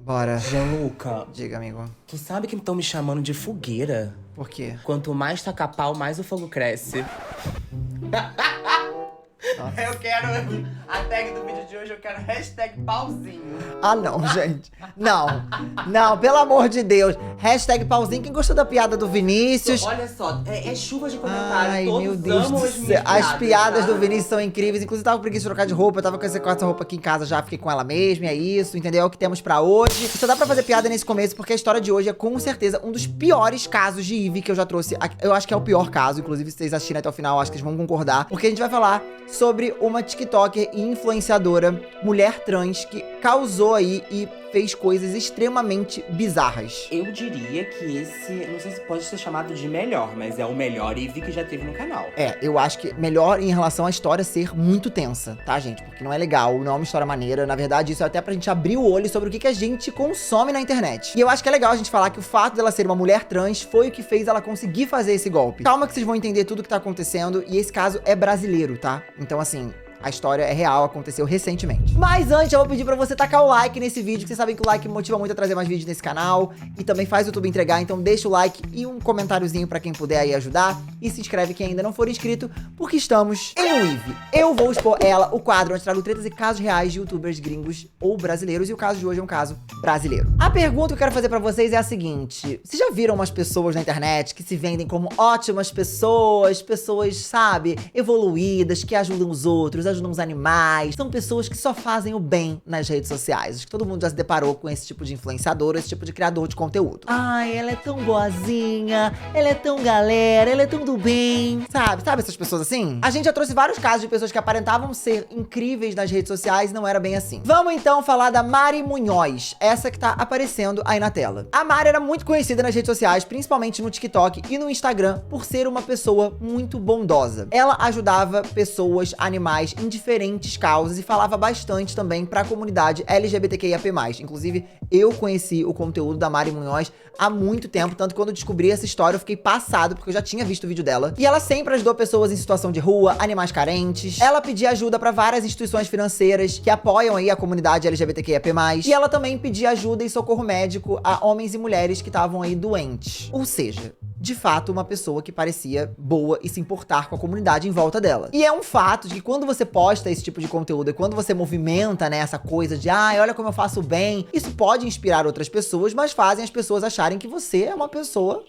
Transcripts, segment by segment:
Bora. Gianluca, Diga, amigo. tu sabe que estão me chamando de fogueira? Por quê? Quanto mais taca pau, mais o fogo cresce. Eu quero a tag do vídeo de hoje, eu quero hashtag pauzinho. Ah, não, gente. Não. Não, pelo amor de Deus. Hashtag pauzinho. Quem gostou da piada do Vinícius? Olha só, é chuva de comentários. Ai, Todos meu Deus amam do as minhas céu. As piadas tá? do Vinícius são incríveis. Inclusive, tava com preguiça de trocar de roupa. Eu tava com essa roupa aqui em casa já. Fiquei com ela mesmo. E é isso, entendeu? É o que temos pra hoje. Só dá pra fazer piada nesse começo, porque a história de hoje é com certeza um dos piores casos de Ivy que eu já trouxe. Eu acho que é o pior caso. Inclusive, se vocês assistirem até o final, acho que vocês vão concordar. Porque a gente vai falar sobre uma TikToker e influenciadora, mulher trans, que causou aí e fez coisas extremamente bizarras. Eu diria que esse, não sei se pode ser chamado de melhor, mas é o melhor Ivy que já teve no canal. É, eu acho que melhor em relação à história ser muito tensa, tá, gente? Porque não é legal, não é uma história maneira. Na verdade, isso é até pra gente abrir o olho sobre o que a gente consome na internet. E eu acho que é legal a gente falar que o fato dela ser uma mulher trans foi o que fez ela conseguir fazer esse golpe. Calma que vocês vão entender tudo que tá acontecendo, e esse caso é brasileiro, tá? Então, assim, a história é real, aconteceu recentemente. Mas antes, eu vou pedir pra você tacar o like nesse vídeo, que vocês sabem que o like me motiva muito a trazer mais vídeos nesse canal. E também faz o YouTube entregar, então deixa o like e um comentáriozinho pra quem puder aí ajudar. E se inscreve quem ainda não for inscrito, porque estamos em um Ivy. Eu vou expor ela, o quadro onde trago tretas e casos reais de youtubers gringos ou brasileiros. E o caso de hoje é um caso brasileiro. A pergunta que eu quero fazer pra vocês é a seguinte. Vocês já viram umas pessoas na internet que se vendem como ótimas pessoas, sabe, evoluídas, que ajudam os outros, ajudam os animais. São pessoas que só fazem o bem nas redes sociais. Acho que todo mundo já se deparou com esse tipo de influenciador, esse tipo de criador de conteúdo. Ai, ela é tão boazinha, ela é tão galera, ela é tão do bem. Sabe essas pessoas assim? A gente já trouxe vários casos de pessoas que aparentavam ser incríveis nas redes sociais e não era bem assim. Vamos então falar da Mari Munhoz, essa que tá aparecendo aí na tela. A Mari era muito conhecida nas redes sociais, principalmente no TikTok e no Instagram, por ser uma pessoa muito bondosa. Ela ajudava pessoas, animais em diferentes causas e falava bastante também pra comunidade LGBTQIAP+. Inclusive, eu conheci o conteúdo da Mari Munhoz há muito tempo, tanto que quando eu descobri essa história eu fiquei passado, porque eu já tinha visto o vídeo dela. E ela sempre ajudou pessoas em situação de rua, animais carentes. Ela pedia ajuda pra várias instituições financeiras que apoiam aí a comunidade LGBTQIAP+. E ela também pedia ajuda e socorro médico a homens e mulheres que estavam aí doentes. Ou seja, de fato, uma pessoa que parecia boa e se importar com a comunidade em volta dela. E é um fato de que quando você posta esse tipo de conteúdo e quando você movimenta, né, essa coisa de ai, olha como eu faço bem, isso pode inspirar outras pessoas, mas fazem as pessoas acharem que você é uma pessoa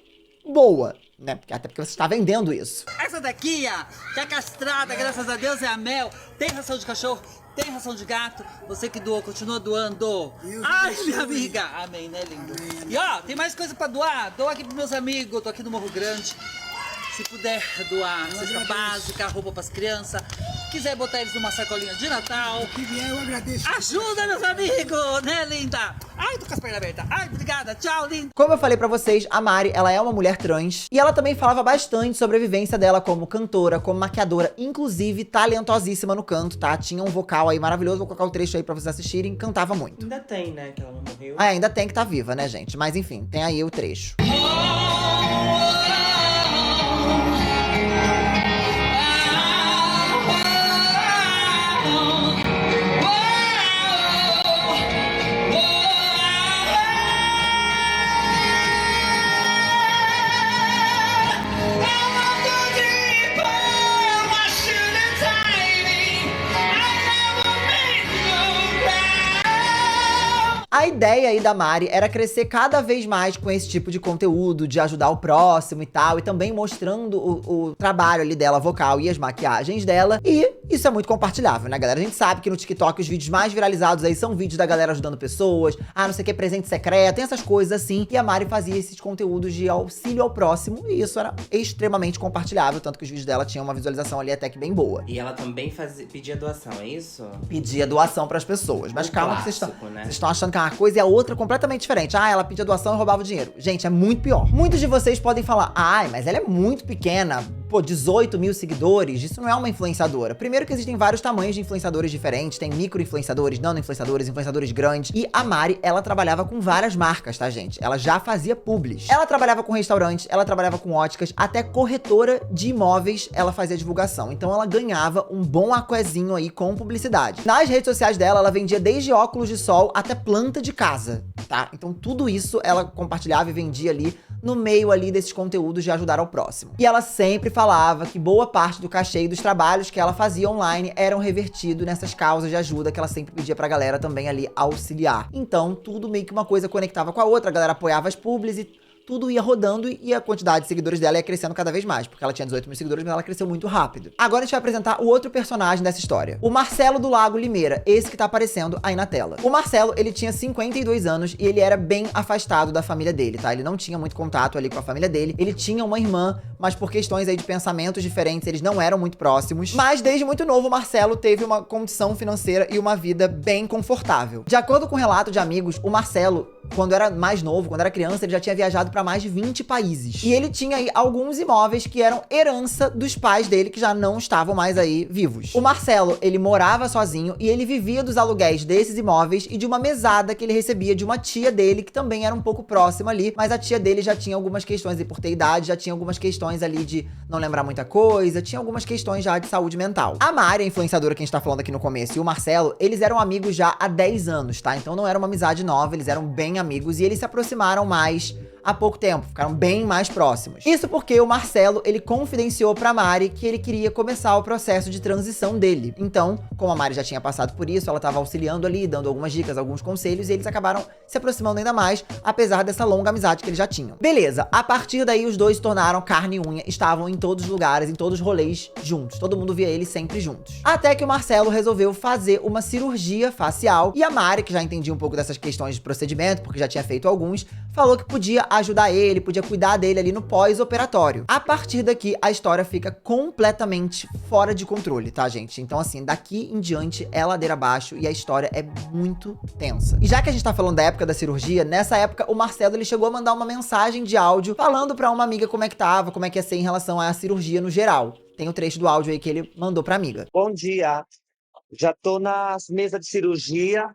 boa, né? Até porque você está vendendo isso. Essa daqui, ó, que é castrada, graças a Deus, é a Mel. Tem ração de cachorro, tem ração de gato. Você que doou, continua doando. Ai, minha amiga. Amém, né, lindo? E ó, tem mais coisa pra doar. Doa aqui pros meus amigos. Tô aqui no Morro Grande. Se puder doar cesta básica, roupa pras crianças. Quiser botar eles numa sacolinha de Natal. O que vier, eu agradeço. Ajuda, meus amigos, né, linda? Ai, tô com as pernas abertas. Ai, obrigada. Tchau, linda. Como eu falei pra vocês, a Mari, ela é uma mulher trans e ela também falava bastante sobre a vivência dela como cantora, como maquiadora, inclusive talentosíssima no canto, tá? Tinha um vocal aí maravilhoso, vou colocar o trecho aí pra vocês assistirem, cantava muito. Ainda tem, né, que ela não morreu. Ah, ainda tem que tá viva, né, gente? Mas enfim, tem aí o trecho. A ideia aí da Mari era crescer cada vez mais com esse tipo de conteúdo, de ajudar o próximo e tal, e também mostrando o trabalho ali dela vocal e as maquiagens dela, e isso é muito compartilhável, né, galera? A gente sabe que no TikTok os vídeos mais viralizados aí são vídeos da galera ajudando pessoas, não sei o que, presente secreto, tem essas coisas assim, e a Mari fazia esses conteúdos de auxílio ao próximo, e isso era extremamente compartilhável, tanto que os vídeos dela tinham uma visualização ali até que bem boa. E ela também pedia doação, é isso? Pedia doação pras pessoas, mas calma que vocês né? estão achando que é uma coisa e a outra completamente diferente. Ela pedia doação e roubava o dinheiro. Gente, é muito pior. Muitos de vocês podem falar, ai, mas ela é muito pequena. pô, 18 mil seguidores, isso não é uma influenciadora. Primeiro que existem vários tamanhos de influenciadores diferentes, tem micro-influenciadores, nano-influenciadores, influenciadores grandes. E a Mari, ela trabalhava com várias marcas, tá, gente? Ela já fazia publis. Ela trabalhava com restaurantes, ela trabalhava com óticas, até corretora de imóveis ela fazia divulgação. Então ela ganhava um bom aquezinho aí com publicidade. Nas redes sociais dela, ela vendia desde óculos de sol até planta de casa, tá? Então tudo isso ela compartilhava e vendia ali no meio ali desses conteúdos de ajudar ao próximo. E ela sempre falava que boa parte do cachê e dos trabalhos que ela fazia online eram revertidos nessas causas de ajuda que ela sempre pedia pra galera também ali auxiliar. Então, tudo meio que uma coisa conectava com a outra, a galera apoiava as publis e tudo ia rodando e a quantidade de seguidores dela ia crescendo cada vez mais, porque ela tinha 18 mil seguidores, mas ela cresceu muito rápido. Agora a gente vai apresentar o outro personagem dessa história, o Marcelo do Lago Limeira, esse que tá aparecendo aí na tela. O Marcelo, ele tinha 52 anos e ele era bem afastado da família dele, tá? Ele não tinha muito contato ali com a família dele, ele tinha uma irmã, mas por questões aí de pensamentos diferentes, eles não eram muito próximos. Mas desde muito novo, o Marcelo teve uma condição financeira e uma vida bem confortável. De acordo com o relato de amigos, o Marcelo, quando era mais novo, quando era criança, ele já tinha viajado para mais de 20 países. E ele tinha aí alguns imóveis que eram herança dos pais dele, que já não estavam mais aí vivos. O Marcelo, ele morava sozinho e ele vivia dos aluguéis desses imóveis e de uma mesada que ele recebia de uma tia dele, que também era um pouco próxima ali, mas a tia dele já tinha algumas questões aí por ter idade, já tinha algumas questões ali de não lembrar muita coisa, tinha algumas questões já de saúde mental. A Mari, a influenciadora que a gente tá falando aqui no começo, e o Marcelo, eles eram amigos já há 10 anos, tá? Então não era uma amizade nova, eles eram bem amigos e eles se aproximaram mais há pouco tempo, ficaram bem mais próximos. Isso porque o Marcelo, ele confidenciou pra Mari que ele queria começar o processo de transição dele. Então, como a Mari já tinha passado por isso, ela tava auxiliando ali, dando algumas dicas, alguns conselhos, e eles acabaram se aproximando ainda mais, apesar dessa longa amizade que eles já tinham. Beleza, a partir daí os dois se tornaram carne e unha, estavam em todos os lugares, em todos os rolês juntos. Todo mundo via eles sempre juntos. Até que o Marcelo resolveu fazer uma cirurgia facial, e a Mari, que já entendia um pouco dessas questões de procedimento, porque já tinha feito alguns, falou que podia ajudar ele, podia cuidar dele ali no pós-operatório. A partir daqui, a história fica completamente fora de controle, tá, gente? Então, assim, daqui em diante é ladeira abaixo e a história é muito tensa. E já que a gente tá falando da época da cirurgia, nessa época, o Marcelo, ele chegou a mandar uma mensagem de áudio falando pra uma amiga como é que tava, como é que ia ser em relação à cirurgia no geral. Tem o trecho do áudio aí que ele mandou pra amiga. Bom dia, já tô nas mesas de cirurgia.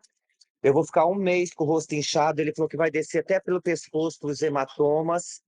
Eu vou ficar um mês com o rosto inchado. Ele falou que vai descer até pelo pescoço os hematomas.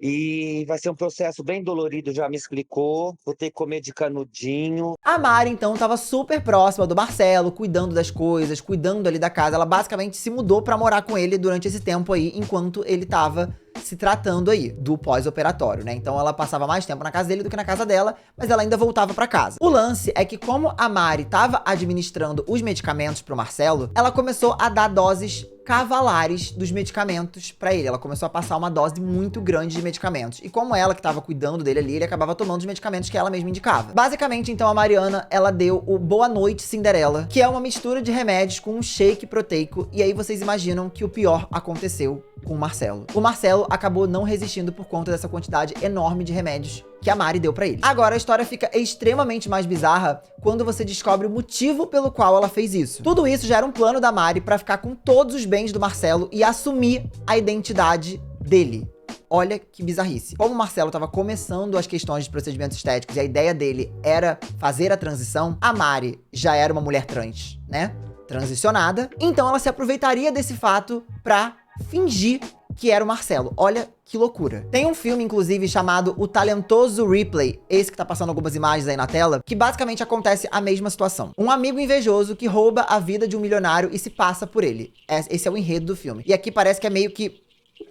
E vai ser um processo bem dolorido, já me explicou. Vou ter que comer de canudinho. A Mari, então, tava super próxima do Marcelo, cuidando das coisas, cuidando ali da casa. Ela basicamente se mudou pra morar com ele durante esse tempo aí, enquanto ele tava se tratando aí do pós-operatório, né? Então ela passava mais tempo na casa dele do que na casa dela, mas ela ainda voltava pra casa. O lance é que como a Mari tava administrando os medicamentos pro Marcelo, ela começou a dar doses cavalares dos medicamentos pra ele. Ela começou a passar uma dose muito grande de medicamentos. E como ela que tava cuidando dele ali, ele acabava tomando os medicamentos que ela mesma indicava. Basicamente, então, a Mariana, ela deu o Boa Noite Cinderela, que é uma mistura de remédios com um shake proteico. E aí vocês imaginam que o pior aconteceu com o Marcelo. O Marcelo acabou não resistindo por conta dessa quantidade enorme de remédios que a Mari deu pra ele. Agora, a história fica extremamente mais bizarra quando você descobre o motivo pelo qual ela fez isso. Tudo isso já era um plano da Mari pra ficar com todos os bens do Marcelo e assumir a identidade dele. Olha que bizarrice. Como o Marcelo tava começando as questões de procedimentos estéticos e a ideia dele era fazer a transição, a Mari já era uma mulher trans, né? Transicionada. Então ela se aproveitaria desse fato pra fingir que era o Marcelo. Olha que loucura. Tem um filme, inclusive, chamado O Talentoso Ripley, esse que tá passando algumas imagens aí na tela, que basicamente acontece a mesma situação. Um amigo invejoso que rouba a vida de um milionário e se passa por ele. Esse é o enredo do filme. E aqui parece que é meio que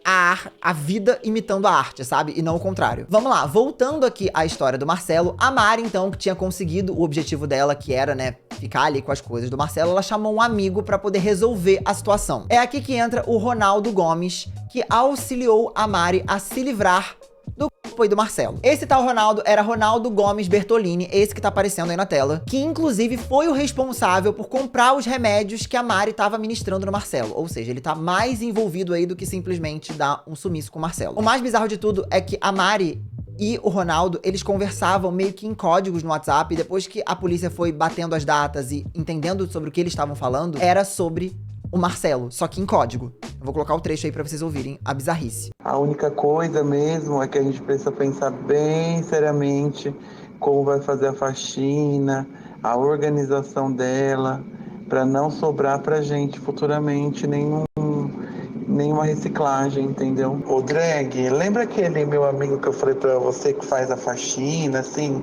a vida imitando a arte, sabe? E não o contrário. Vamos lá, voltando aqui à história do Marcelo, a Mari, então, que tinha conseguido o objetivo dela, que era, né, ficar ali com as coisas do Marcelo, ela chamou um amigo pra poder resolver a situação. É aqui que entra o Ronaldo Gomes, que auxiliou a Mari a se livrar do corpo aí do Marcelo. Esse tal Ronaldo era Ronaldo Gomes Bertolini, esse que tá aparecendo aí na tela, que inclusive foi o responsável por comprar os remédios que a Mari tava ministrando no Marcelo. Ou seja, ele tá mais envolvido aí do que simplesmente dar um sumiço com o Marcelo. O mais bizarro de tudo é que a Mari e o Ronaldo, eles conversavam meio que em códigos no WhatsApp, e depois que a polícia foi batendo as datas e entendendo sobre o que eles estavam falando, era sobre o Marcelo, só que em código. Eu vou colocar o trecho aí pra vocês ouvirem a bizarrice. A única coisa mesmo é que a gente precisa pensar bem seriamente como vai fazer a faxina, a organização dela, para não sobrar pra gente futuramente nenhuma reciclagem, entendeu? Ô Drag, lembra aquele meu amigo que eu falei pra você que faz a faxina, assim,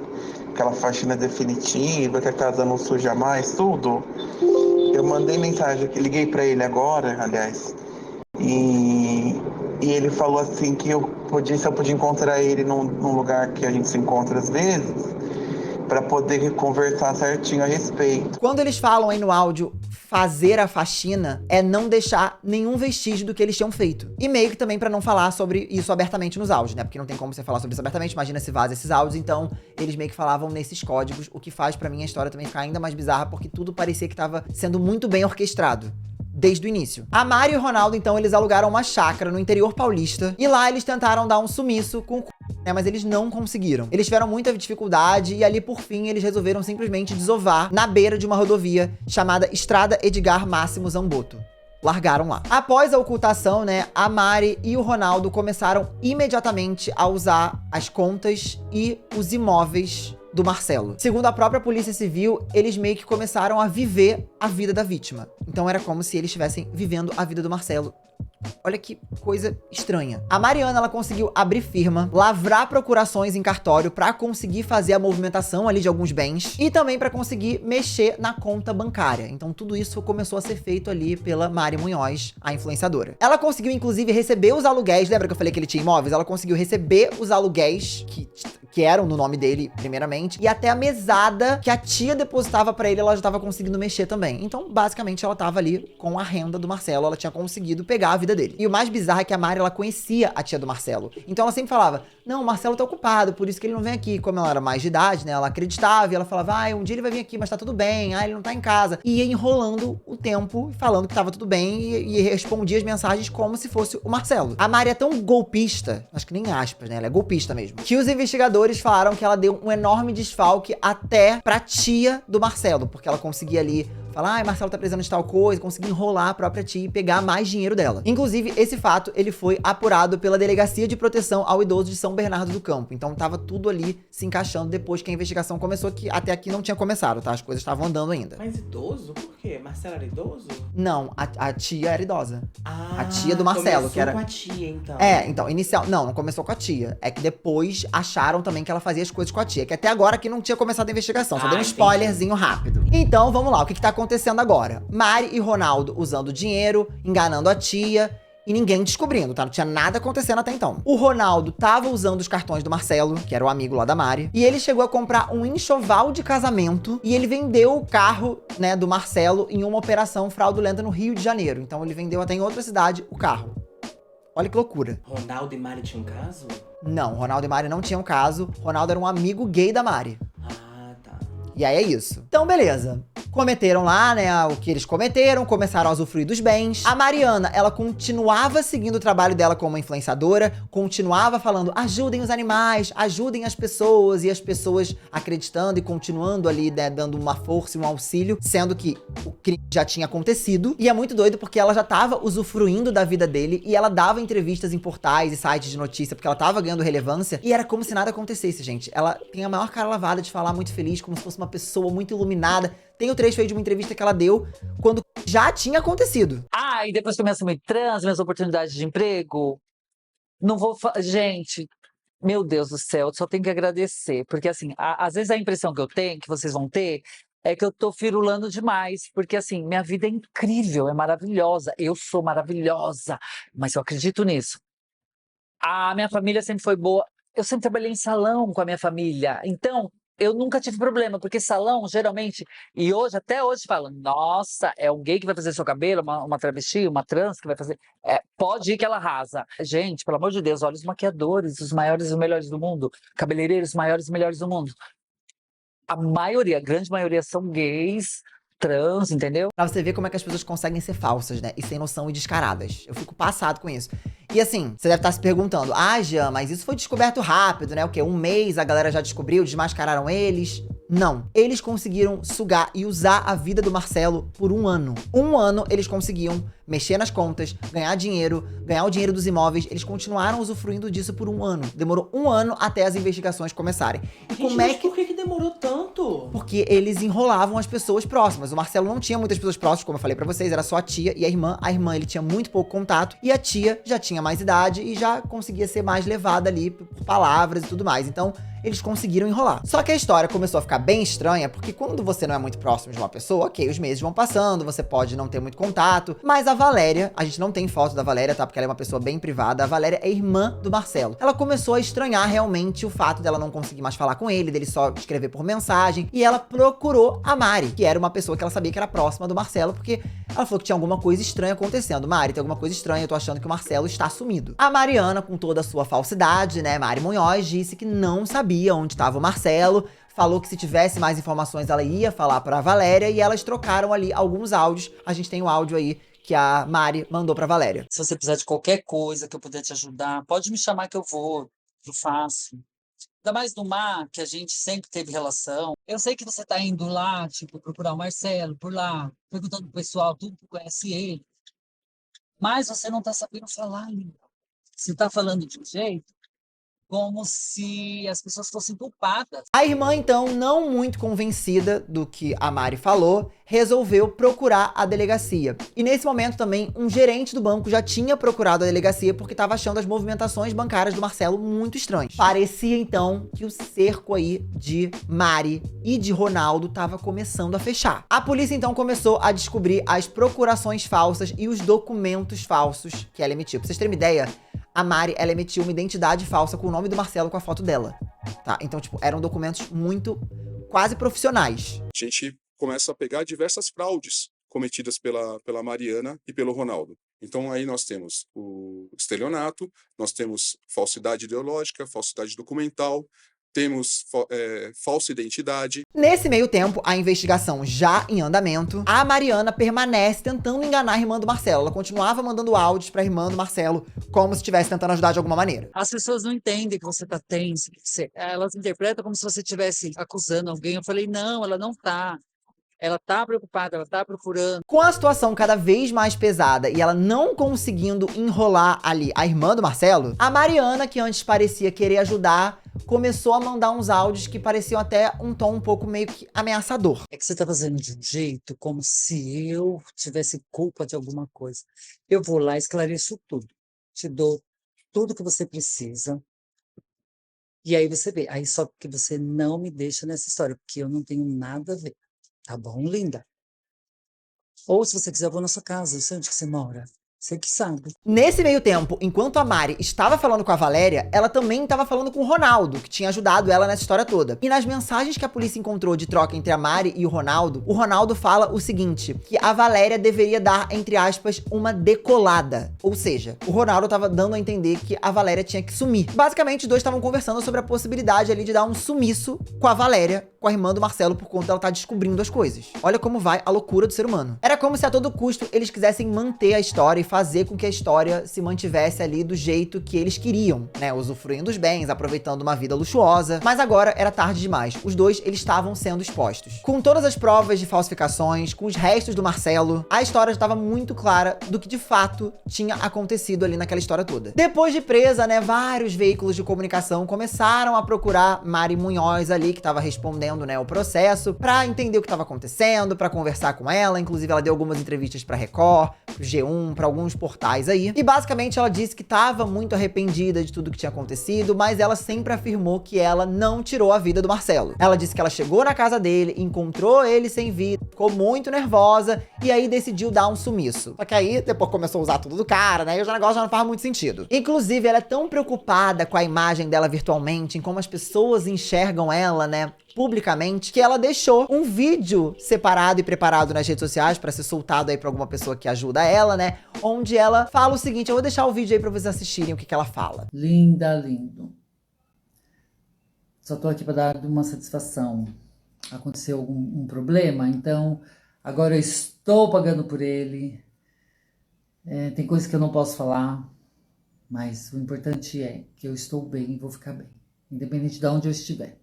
aquela faxina definitiva, que a casa não suja mais, tudo? Eu mandei mensagem, liguei pra ele agora, aliás, e ele falou assim que se eu podia encontrar ele num lugar que a gente se encontra às vezes, para poder conversar certinho a respeito. Quando eles falam aí no áudio fazer a faxina, é não deixar nenhum vestígio do que eles tinham feito. E meio que também pra não falar sobre isso abertamente nos áudios, né? Porque não tem como você falar sobre isso abertamente, imagina se vaza esses áudios, então eles meio que falavam nesses códigos, o que faz pra mim a história também ficar ainda mais bizarra, porque tudo parecia que tava sendo muito bem orquestrado. Desde o início. A Mari e o Ronaldo, então, eles alugaram uma chácara no interior paulista e lá eles tentaram dar um sumiço com o né, mas eles não conseguiram. Eles tiveram muita dificuldade e ali, por fim, eles resolveram simplesmente desovar na beira de uma rodovia chamada Estrada Edgar Máximo Zamboto. Largaram lá. Após a ocultação, né, a Mari e o Ronaldo começaram imediatamente a usar as contas e os imóveis do Marcelo. Segundo a própria Polícia Civil, eles meio que começaram a viver a vida da vítima. Então era como se eles estivessem vivendo a vida do Marcelo. Olha que coisa estranha. A Mariana, ela conseguiu abrir firma, lavrar procurações em cartório pra conseguir fazer a movimentação ali de alguns bens e também pra conseguir mexer na conta bancária. Então tudo isso começou a ser feito ali pela Mari Munhoz, a influenciadora. Ela conseguiu inclusive receber os aluguéis, lembra que eu falei que ele tinha imóveis? Ela conseguiu receber os aluguéis que eram no nome dele, primeiramente, e até a mesada que a tia depositava pra ele, ela já tava conseguindo mexer também. Então, basicamente, ela tava ali com a renda do Marcelo, ela tinha conseguido pegar a vida dele. E o mais bizarro é que a Mari, ela conhecia a tia do Marcelo. Então ela sempre falava, não, o Marcelo tá ocupado, por isso que ele não vem aqui. Como ela era mais de idade, né, ela acreditava e ela falava, um dia ele vai vir aqui, mas tá tudo bem, ele não tá em casa. E ia enrolando o tempo, falando que tava tudo bem e respondia as mensagens como se fosse o Marcelo. A Mari é tão golpista, acho que nem aspas, né, ela é golpista mesmo, que os investigadores falaram que ela deu um enorme desfalque até pra tia do Marcelo, porque ela conseguia ali falar, Marcelo tá precisando de tal coisa, conseguir enrolar a própria tia e pegar mais dinheiro dela. Inclusive, esse fato, ele foi apurado pela Delegacia de Proteção ao Idoso de São Bernardo do Campo. Então tava tudo ali se encaixando depois que a investigação começou, que até aqui não tinha começado, tá? As coisas estavam andando ainda. Mas idoso? Por quê? Marcelo era idoso? Não, a tia era idosa. A tia do Marcelo, que era... com a tia, então. Então, não começou com a tia. É que depois acharam também que ela fazia as coisas com a tia. Que até agora aqui não tinha começado a investigação, só deu um spoilerzinho rápido. Então, vamos lá, o que tá acontecendo agora? Mari e Ronaldo usando dinheiro, enganando a tia e ninguém descobrindo, tá? Não tinha nada acontecendo até então. O Ronaldo tava usando os cartões do Marcelo, que era o amigo lá da Mari, e ele chegou a comprar um enxoval de casamento e ele vendeu o carro, né, do Marcelo em uma operação fraudulenta no Rio de Janeiro. Então ele vendeu até em outra cidade o carro. Olha que loucura. Ronaldo e Mari tinham um caso? Não, Ronaldo e Mari não tinham caso. Ronaldo era um amigo gay da Mari. Ah, tá. E aí é isso. Então, beleza. Cometeram lá, né, o que eles cometeram, começaram a usufruir dos bens. A Mariana, ela continuava seguindo o trabalho dela como influenciadora, continuava falando, ajudem os animais, ajudem as pessoas, e as pessoas acreditando e continuando ali, né, dando uma força e um auxílio, sendo que o crime já tinha acontecido. E é muito doido porque ela já tava usufruindo da vida dele e ela dava entrevistas em portais e sites de notícia porque ela tava ganhando relevância e era como se nada acontecesse, gente. Ela tem a maior cara lavada de falar muito feliz, como se fosse uma pessoa muito iluminada. Tem o trecho aí de uma entrevista que ela deu quando já tinha acontecido. E depois que eu me assumi trans, minhas oportunidades de emprego, não vou... Gente, meu Deus do céu, eu só tenho que agradecer. Porque, assim, às vezes a impressão que eu tenho, que vocês vão ter, é que eu tô firulando demais. Porque, assim, minha vida é incrível, é maravilhosa. Eu sou maravilhosa, mas eu acredito nisso. A minha família sempre foi boa. Eu sempre trabalhei em salão com a minha família. Então... eu nunca tive problema, porque salão, geralmente, e hoje, até hoje, falam, nossa, é um gay que vai fazer seu cabelo, uma travesti, uma trans que vai fazer, pode ir que ela arrasa. Gente, pelo amor de Deus, olha os maquiadores, os maiores e os melhores do mundo, cabeleireiros maiores e melhores do mundo. A maioria, a grande maioria são gays, trans, entendeu? Pra você ver como é que as pessoas conseguem ser falsas, né? E sem noção e descaradas. Eu fico passado com isso. E assim, você deve estar se perguntando, Jean, mas isso foi descoberto rápido, né? O quê? Um mês a galera já descobriu, desmascararam eles? Não. Eles conseguiram sugar e usar a vida do Marcelo por 1 ano. 1 ano eles conseguiam mexer nas contas, ganhar o dinheiro dos imóveis. Eles continuaram usufruindo disso por 1 ano. Demorou 1 ano até as investigações começarem. E como é Mas que... por que demorou tanto? Porque eles enrolavam as pessoas próximas. O Marcelo não tinha muitas pessoas próximas, como eu falei pra vocês, era só a tia e a irmã. A irmã, ele tinha muito pouco contato, e a tia já tinha mais idade e já conseguia ser mais levada ali por palavras e tudo mais. Então, eles conseguiram enrolar. Só que a história começou a ficar bem estranha, porque quando você não é muito próximo de uma pessoa, ok, os meses vão passando, você pode não ter muito contato, mas a Valéria, a gente não tem foto da Valéria, tá? Porque ela é uma pessoa bem privada. A Valéria é irmã do Marcelo. Ela começou a estranhar realmente o fato dela não conseguir mais falar com ele, dele só escrever por mensagem, e ela procurou a Mari, que era uma pessoa que ela sabia que era próxima do Marcelo, porque ela falou que tinha alguma coisa estranha acontecendo. Mari, tem alguma coisa estranha, eu tô achando que o Marcelo está sumido. A Mariana, com toda a sua falsidade, né, Mari Munhoz, disse que não sabia onde estava o Marcelo, falou que se tivesse mais informações ela ia falar pra Valéria, e elas trocaram ali alguns áudios. A gente tem o áudio aí que a Mari mandou pra Valéria. Se você precisar de qualquer coisa que eu puder te ajudar, pode me chamar que eu vou, eu faço. Ainda mais no mar, que a gente sempre teve relação. Eu sei que você tá indo lá, tipo, procurar o Marcelo por lá, perguntando pro pessoal, tudo que conhece ele. Mas você não tá sabendo falar ainda. Você tá falando de um jeito como se as pessoas fossem culpadas. A irmã, então, não muito convencida do que a Mari falou, resolveu procurar a delegacia. E nesse momento também, um gerente do banco já tinha procurado a delegacia porque estava achando as movimentações bancárias do Marcelo muito estranhas. Parecia, então, que o cerco aí de Mari e de Ronaldo estava começando a fechar. A polícia, então, começou a descobrir as procurações falsas e os documentos falsos que ela emitiu. Pra vocês terem uma ideia, a Mari, ela emitiu uma identidade falsa com o nome do Marcelo com a foto dela, tá? Então, tipo, eram documentos muito, quase profissionais. A gente começa a pegar diversas fraudes cometidas pela Mariana e pelo Ronaldo. Então, aí nós temos o estelionato, nós temos falsidade ideológica, falsidade documental, temos falsa identidade. Nesse meio tempo, a investigação já em andamento, a Mariana permanece tentando enganar a irmã do Marcelo. Ela continuava mandando áudios pra irmã do Marcelo, como se estivesse tentando ajudar de alguma maneira. As pessoas não entendem que você tá tenso, elas interpretam como se você estivesse acusando alguém. Eu falei, não, ela não tá. Ela tá preocupada, ela tá procurando. Com a situação cada vez mais pesada e ela não conseguindo enrolar ali a irmã do Marcelo, a Mariana, que antes parecia querer ajudar, começou a mandar uns áudios que pareciam até um tom um pouco meio que ameaçador. É que você tá fazendo de um jeito como se eu tivesse culpa de alguma coisa. Eu vou lá e esclareço tudo. Te dou tudo que você precisa. E aí você vê. Aí só porque você não me deixa nessa história, porque eu não tenho nada a ver. Tá bom, linda? Ou se você quiser, eu vou na sua casa. Eu sei onde que você mora. Você que sabe. Nesse meio tempo, enquanto a Mari estava falando com a Valéria, ela também estava falando com o Ronaldo, que tinha ajudado ela nessa história toda. E nas mensagens que a polícia encontrou de troca entre a Mari e o Ronaldo fala o seguinte, que a Valéria deveria dar, entre aspas, uma decolada. Ou seja, o Ronaldo estava dando a entender que a Valéria tinha que sumir. Basicamente, os dois estavam conversando sobre a possibilidade ali de dar um sumiço com a Valéria, com a irmã do Marcelo, por conta dela estar descobrindo as coisas. Olha como vai a loucura do ser humano. Era como se a todo custo eles quisessem manter a história e fazer com que a história se mantivesse ali do jeito que eles queriam, né? Usufruindo dos bens, aproveitando uma vida luxuosa. Mas agora era tarde demais. Os dois, eles estavam sendo expostos. Com todas as provas de falsificações, com os restos do Marcelo, a história estava muito clara do que de fato tinha acontecido ali naquela história toda. Depois de presa, né, vários veículos de comunicação começaram a procurar Mari Munhoz ali, que estava respondendo, né, o processo, pra entender o que estava acontecendo, pra conversar com ela. Inclusive, ela deu algumas entrevistas pra Record, pro G1, pra alguns portais aí. E basicamente ela disse que estava muito arrependida de tudo que tinha acontecido, mas ela sempre afirmou que ela não tirou a vida do Marcelo. Ela disse que ela chegou na casa dele, encontrou ele sem vida, ficou muito nervosa e aí decidiu dar um sumiço. Só que aí depois começou a usar tudo do cara, né? E o negócio já não faz muito sentido. Inclusive, ela é tão preocupada com a imagem dela virtualmente, em como as pessoas enxergam ela, né, publicamente, que ela deixou um vídeo separado e preparado nas redes sociais pra ser soltado aí pra alguma pessoa que ajuda ela, né? Onde ela fala o seguinte, eu vou deixar o vídeo aí pra vocês assistirem o que ela fala. Linda, lindo. Só tô aqui pra dar uma satisfação. Aconteceu algum problema, então agora eu estou pagando por ele. Tem coisas que eu não posso falar, mas o importante é que eu estou bem e vou ficar bem, independente de onde eu estiver.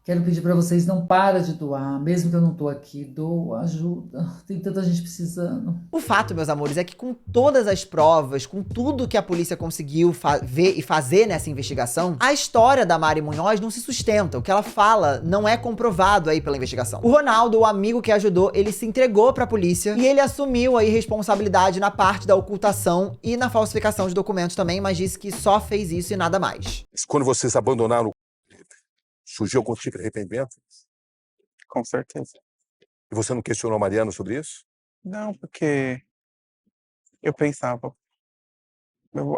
Quero pedir para vocês, não para de doar, mesmo que eu não tô aqui, doa, ajuda. Tem tanta gente precisando. O fato, meus amores, é que com todas as provas, com tudo que a polícia conseguiu ver e fazer nessa investigação, a história da Mari Munhoz não se sustenta. O que ela fala não é comprovado aí pela investigação. O Ronaldo, o amigo que ajudou, ele se entregou pra polícia e ele assumiu aí responsabilidade na parte da ocultação e na falsificação de documentos também, mas disse que só fez isso e nada mais. Quando vocês abandonaram, surgiu algum tipo de arrependimento? Com certeza. E você não questionou a Mariana sobre isso? Não, porque eu pensava,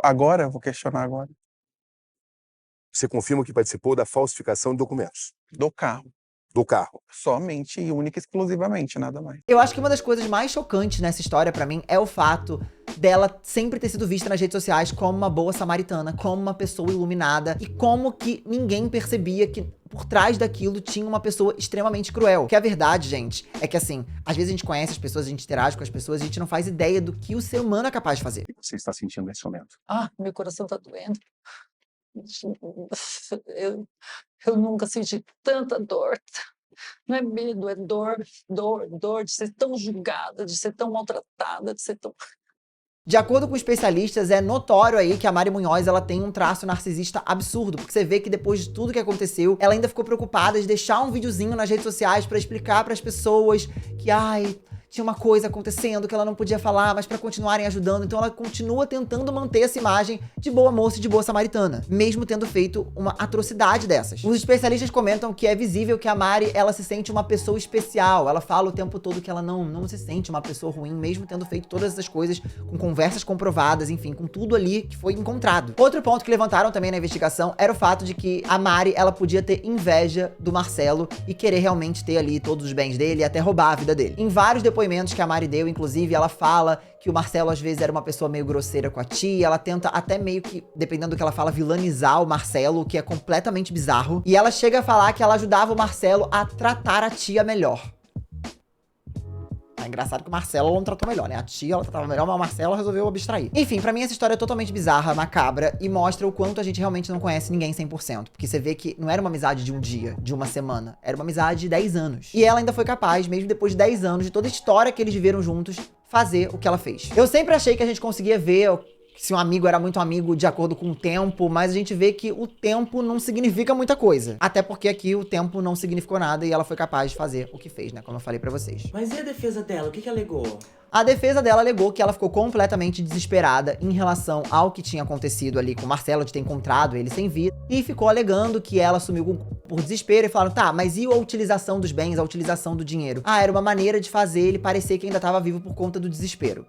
agora eu vou questionar agora. Você confirma que participou da falsificação de documentos? Do carro. Do carro. Somente e única e exclusivamente, nada mais. Eu acho que uma das coisas mais chocantes nessa história pra mim é o fato dela sempre ter sido vista nas redes sociais como uma boa samaritana, como uma pessoa iluminada e como que ninguém percebia que por trás daquilo tinha uma pessoa extremamente cruel. Que a verdade, gente, é que assim, às vezes a gente conhece as pessoas, a gente interage com as pessoas, a gente não faz ideia do que o ser humano é capaz de fazer. O que você está sentindo nesse momento? Ah, meu coração tá doendo. Eu nunca senti tanta dor. Não é medo, é dor, dor de ser tão julgada, de ser tão maltratada, de ser tão... De acordo com especialistas, é notório aí que a Mari Munhoz, ela tem um traço narcisista absurdo, porque você vê que depois de tudo que aconteceu, ela ainda ficou preocupada de deixar um videozinho nas redes sociais pra explicar pras pessoas que, tinha uma coisa acontecendo que ela não podia falar, mas pra continuarem ajudando. Então ela continua tentando manter essa imagem de boa moça e de boa samaritana, mesmo tendo feito uma atrocidade dessas. Os especialistas comentam que é visível que a Mari, ela se sente uma pessoa especial. Ela fala o tempo todo que ela não se sente uma pessoa ruim, mesmo tendo feito todas essas coisas, com conversas comprovadas, enfim, com tudo ali que foi encontrado. Outro ponto que levantaram também na investigação era o fato de que a Mari, ela podia ter inveja do Marcelo e querer realmente ter ali todos os bens dele e até roubar a vida dele. Em vários depoimentos que a Mari deu, inclusive, ela fala que o Marcelo às vezes era uma pessoa meio grosseira com a tia, ela tenta até meio que, dependendo do que ela fala, vilanizar o Marcelo, o que é completamente bizarro. E ela chega a falar que ela ajudava o Marcelo a tratar a tia melhor. É engraçado que o Marcelo ela não tratou melhor, né? A tia, ela tratava melhor, mas o Marcelo resolveu abstrair. Enfim, pra mim essa história é totalmente bizarra, macabra, e mostra o quanto a gente realmente não conhece ninguém 100%. Porque você vê que não era uma amizade de um dia, de uma semana. Era uma amizade de 10 anos. E ela ainda foi capaz, mesmo depois de 10 anos, de toda a história que eles viveram juntos, fazer o que ela fez. Eu sempre achei que a gente conseguia ver se um amigo era muito amigo de acordo com o tempo, mas a gente vê que o tempo não significa muita coisa. Até porque aqui o tempo não significou nada e ela foi capaz de fazer o que fez, né? Como eu falei pra vocês. Mas e a defesa dela? O que alegou? A defesa dela alegou que ela ficou completamente desesperada em relação ao que tinha acontecido ali com o Marcelo, de ter encontrado ele sem vida, e ficou alegando que ela sumiu por desespero e falaram, tá, mas e a utilização dos bens, a utilização do dinheiro? Era uma maneira de fazer ele parecer que ainda tava vivo por conta do desespero.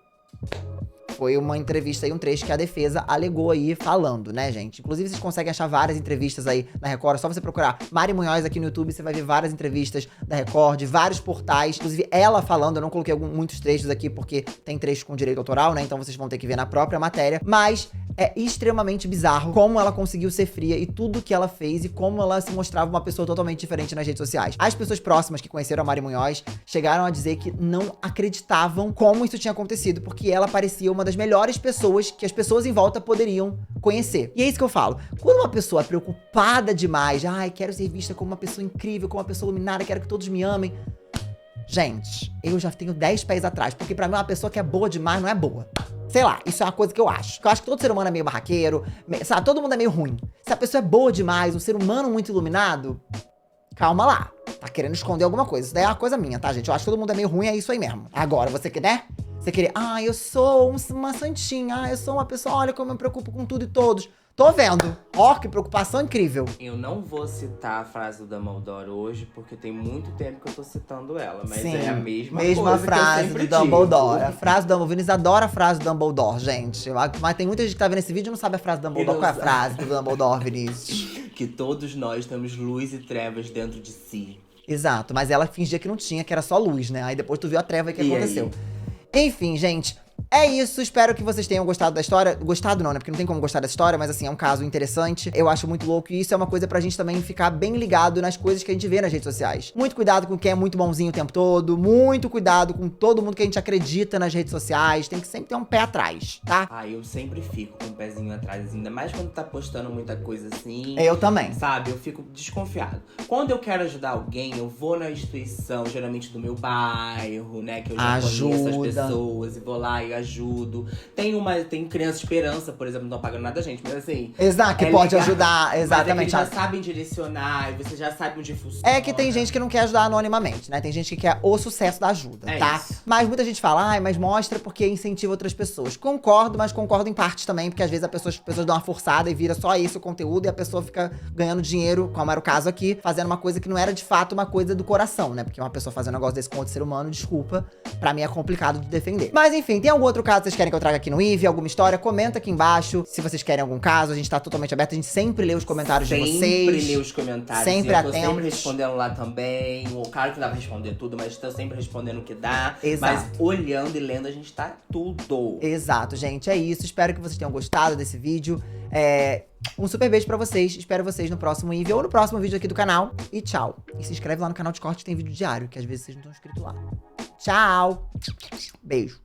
Foi uma entrevista aí, um trecho que a defesa alegou aí falando, né, gente? Inclusive, vocês conseguem achar várias entrevistas aí na Record. É só você procurar Mari Munhoz aqui no YouTube, você vai ver várias entrevistas da Record, de vários portais. Inclusive, ela falando, eu não coloquei muitos trechos aqui porque tem trechos com direito autoral, né? Então vocês vão ter que ver na própria matéria. Mas é extremamente bizarro como ela conseguiu ser fria e tudo que ela fez e como ela se mostrava uma pessoa totalmente diferente nas redes sociais. As pessoas próximas que conheceram a Mari Munhoz chegaram a dizer que não acreditavam como isso tinha acontecido, porque ela parecia uma das melhores pessoas que as pessoas em volta poderiam conhecer. E é isso que eu falo. Quando uma pessoa é preocupada demais, quero ser vista como uma pessoa incrível, como uma pessoa iluminada, quero que todos me amem. Gente, eu já tenho 10 pés atrás, porque pra mim uma pessoa que é boa demais não é boa. Sei lá, isso é uma coisa que eu acho. Eu acho que todo ser humano é meio barraqueiro, sabe? Todo mundo é meio ruim. Se a pessoa é boa demais, um ser humano muito iluminado, calma lá. Tá querendo esconder alguma coisa. Isso daí é uma coisa minha, tá, gente? Eu acho que todo mundo é meio ruim, é isso aí mesmo. Agora, você quer, né? Você querer, eu sou uma santinha, eu sou uma pessoa, olha como eu me preocupo com tudo e todos. Tô vendo. Ó, que preocupação incrível. Eu não vou citar a frase do Dumbledore hoje, porque tem muito tempo que eu tô citando ela, mas Sim, é a mesma mesma coisa frase que eu do Dumbledore. digo. A frase do Dumbledore. Eles adoram a frase do Dumbledore, gente. Mas tem muita gente que tá vendo esse vídeo e não sabe a frase do Dumbledore. Qual é a frase do Dumbledore, Vinícius? Que todos nós temos luz e trevas dentro de si. Exato, mas ela fingia que não tinha, que era só luz, né? Aí depois tu viu a treva que E aconteceu. aí? Enfim, gente, É isso, espero que vocês tenham gostado da história. Gostado não, né? Porque não tem como gostar dessa história, mas assim, é um caso interessante. Eu acho muito louco e isso é uma coisa pra gente também ficar bem ligado nas coisas que a gente vê nas redes sociais. Muito cuidado com quem é muito bonzinho o tempo todo, muito cuidado com todo mundo que a gente acredita nas redes sociais. Tem que sempre ter um pé atrás, tá? Ah, eu sempre fico com o pezinho atrás, ainda mais quando tá postando muita coisa assim. Eu também. Sabe, eu fico desconfiado. Quando eu quero ajudar alguém, eu vou na instituição, geralmente do meu bairro, né? Que eu já conheço as pessoas e vou lá e ajudo. Tem Criança Esperança, por exemplo, não estão pagando nada, gente, mas assim. Exato, que pode ajudar, exatamente. Mas é que eles já sabem direcionar e você já sabe onde funciona. É que tem gente que não quer ajudar anonimamente, né? Tem gente que quer o sucesso da ajuda, tá? Isso. Mas muita gente fala, ai, mas mostra porque incentiva outras pessoas. Concordo, mas concordo em parte também, porque às vezes as pessoas dão uma forçada e vira só esse o conteúdo e a pessoa fica ganhando dinheiro, como era o caso aqui, fazendo uma coisa que não era de fato uma coisa do coração, né? Porque uma pessoa fazendo um negócio desse com outro ser humano, desculpa, pra mim é complicado de defender. Mas enfim, tem algum outro caso que vocês querem que eu traga aqui no IV, alguma história? Comenta aqui embaixo se vocês querem algum caso, a gente tá totalmente aberto, a gente sempre lê os comentários de vocês. Sempre lê os comentários. Sempre eu tô atentos. sempre respondendo lá também. O cara que não dá pra responder tudo, mas tô sempre respondendo o que dá. Exato. Mas olhando e lendo, a gente tá tudo. Exato, gente, é isso. Espero que vocês tenham gostado desse vídeo. Um super beijo pra vocês. Espero vocês no próximo IV ou no próximo vídeo aqui do canal. E tchau. E se inscreve lá no canal de corte, tem vídeo diário, que às vezes vocês não estão inscritos lá. Tchau. Beijo.